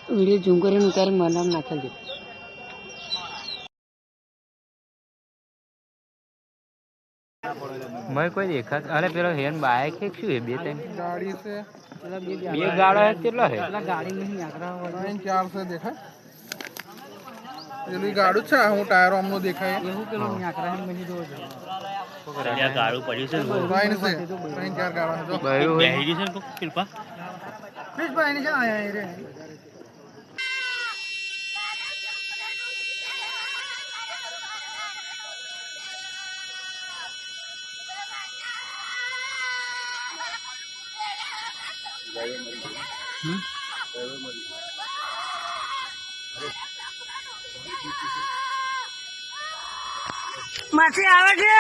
video झूम કરીને ઉતારે મનામ નાખી દે मैं कोई देखा अरे पेलो हेन बाइक है क्यों है बे टाइम गाड़ी से ये गाड़ा है कितना है ગાડી નહીં આકરા तीन चार से देखा ये गाड़ू छा हूँ टायर हमनो देखा है એવું પેલો નહીં આકરા હે મહી દો આ ગાળું પડ્યું છે ट्रेन से ट्रेन चार गाड़ा है जो બેહી ગઈ છે ને કૃપા પ્લીઝ ભાઈ ને આયા રે માસી આવે છે